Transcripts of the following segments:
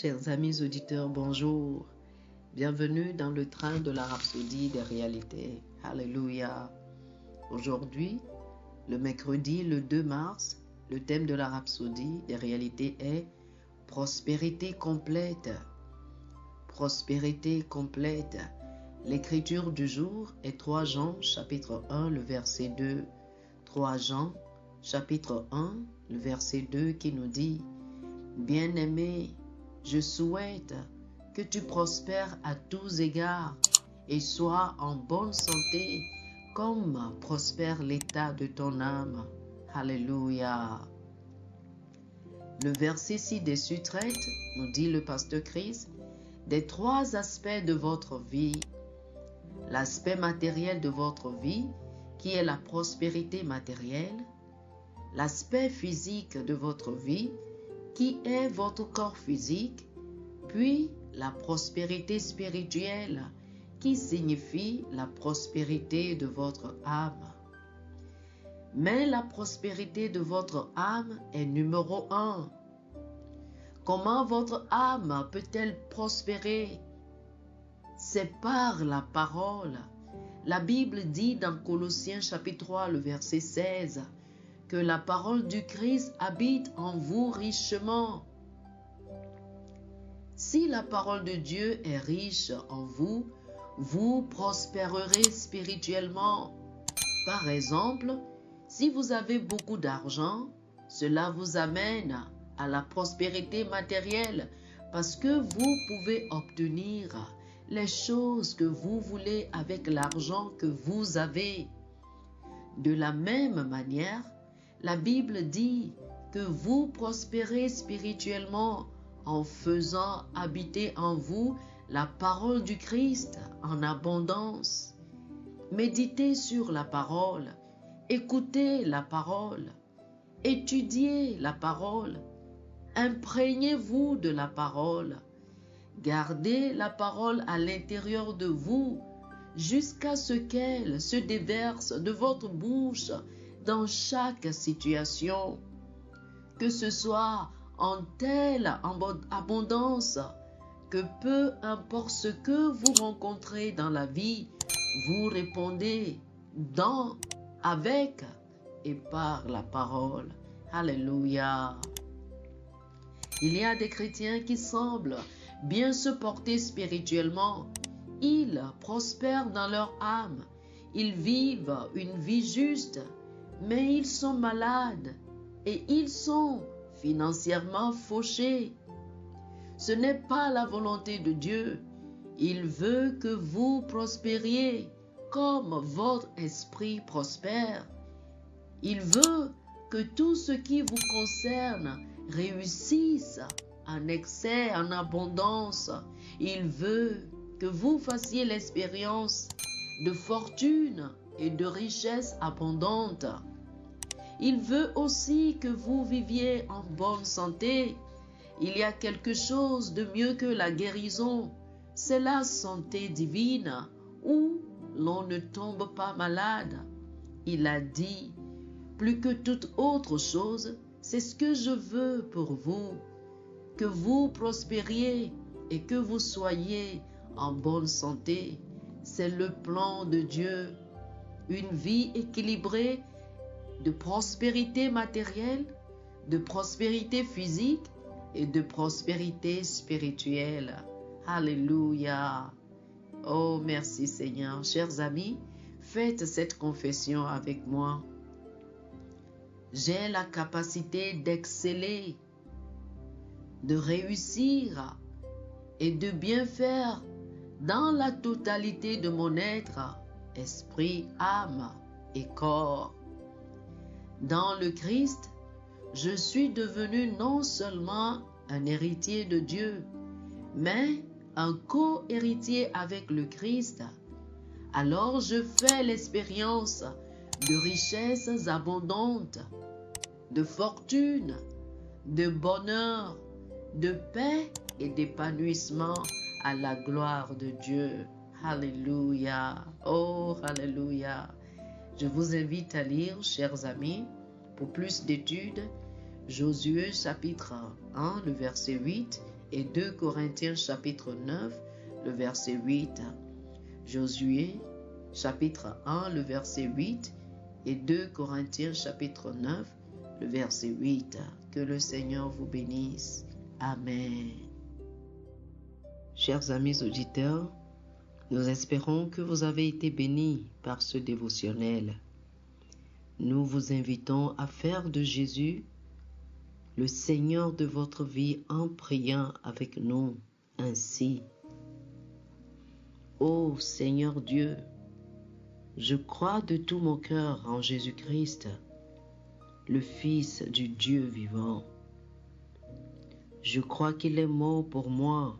Chers amis auditeurs, bonjour. Bienvenue dans le train de la rhapsodie des réalités. Alléluia. Aujourd'hui, le mercredi, le 2 mars, le thème de la rhapsodie des réalités est prospérité complète. Prospérité complète. L'écriture du jour est 3 Jean, chapitre 1, le verset 2. 3 Jean, chapitre 1, le verset 2 qui nous dit « Bien-aimé, je souhaite que tu prospères à tous égards et sois en bonne santé comme prospère l'état de ton âme. » Alléluia. Le verset ci-dessus traite, nous dit le pasteur Christ, des 3 aspects de votre vie. L'aspect matériel de votre vie, qui est la prospérité matérielle. L'aspect physique de votre vie, qui est votre corps physique, puis la prospérité spirituelle, qui signifie la prospérité de votre âme. Mais la prospérité de votre âme est numéro 1. Comment votre âme peut-elle prospérer? C'est par la parole. La Bible dit dans Colossiens chapitre 3, le verset 16, que la parole du Christ habite en vous richement. Si la parole de Dieu est riche en vous, vous prospérerez spirituellement. Par exemple, si vous avez beaucoup d'argent, cela vous amène à la prospérité matérielle parce que vous pouvez obtenir les choses que vous voulez avec l'argent que vous avez. De la même manière, la Bible dit que vous prospérez spirituellement en faisant habiter en vous la parole du Christ en abondance. Méditez sur la parole, écoutez la parole, étudiez la parole, imprégnez-vous de la parole, gardez la parole à l'intérieur de vous jusqu'à ce qu'elle se déverse de votre bouche dans chaque situation, que ce soit en telle abondance que peu importe ce que vous rencontrez dans la vie, vous répondez dans, avec et par la parole. Alléluia. Il y a des chrétiens qui semblent bien se porter spirituellement. Ils prospèrent dans leur âme. Ils vivent une vie juste, mais ils sont malades et ils sont financièrement fauchés. Ce n'est pas la volonté de Dieu. Il veut que vous prospériez comme votre esprit prospère. Il veut que tout ce qui vous concerne réussisse en excès, en abondance. Il veut que vous fassiez l'expérience de fortune et de richesse abondante. Il veut aussi que vous viviez en bonne santé. Il y a quelque chose de mieux que la guérison. C'est la santé divine où l'on ne tombe pas malade. Il a dit, plus que toute autre chose, c'est ce que je veux pour vous, que vous prospériez et que vous soyez en bonne santé. C'est le plan de Dieu. Une vie équilibrée de prospérité matérielle, de prospérité physique et de prospérité spirituelle. Alléluia. Oh, merci Seigneur. Chers amis, faites cette confession avec moi. J'ai la capacité d'exceller, de réussir et de bien faire dans la totalité de mon être, esprit, âme et corps. Dans le Christ, je suis devenu non seulement un héritier de Dieu, mais un co-héritier avec le Christ. Alors je fais l'expérience de richesses abondantes, de fortune, de bonheur, de paix et d'épanouissement à la gloire de Dieu. Alléluia. Oh, alléluia. Je vous invite à lire, chers amis, pour plus d'études, Josué chapitre 1, le verset 8 et 2 Corinthiens chapitre 9, le verset 8. Josué chapitre 1, le verset 8 et 2 Corinthiens chapitre 9, le verset 8. Que le Seigneur vous bénisse. Amen. Chers amis auditeurs, nous espérons que vous avez été bénis par ce dévotionnel. Nous vous invitons à faire de Jésus le Seigneur de votre vie en priant avec nous ainsi. Ô Seigneur Dieu, je crois de tout mon cœur en Jésus-Christ, le Fils du Dieu vivant. Je crois qu'il est mort pour moi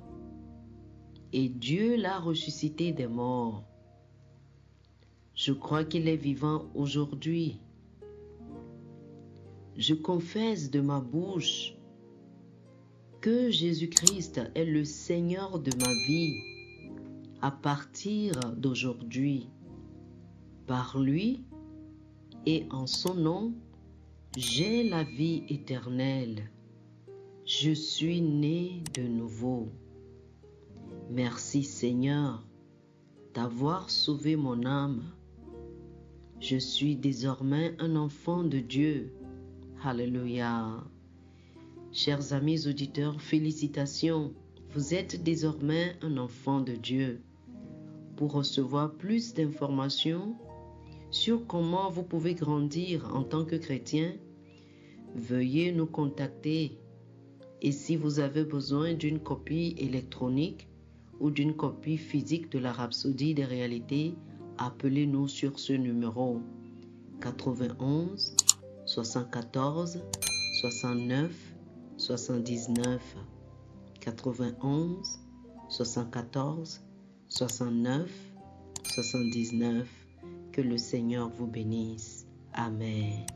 et Dieu l'a ressuscité des morts. Je crois qu'il est vivant aujourd'hui. Je confesse de ma bouche que Jésus-Christ est le Seigneur de ma vie à partir d'aujourd'hui. Par lui et en son nom, j'ai la vie éternelle. Je suis né de nouveau. Merci Seigneur d'avoir sauvé mon âme. Je suis désormais un enfant de Dieu. Alléluia. Chers amis auditeurs, félicitations. Vous êtes désormais un enfant de Dieu. Pour recevoir plus d'informations sur comment vous pouvez grandir en tant que chrétien, veuillez nous contacter. Et si vous avez besoin d'une copie électronique ou d'une copie physique de la Rhapsodie des réalités, appelez-nous sur ce numéro 91 74 69 79 91 74 69 79. Que le Seigneur vous bénisse. Amen.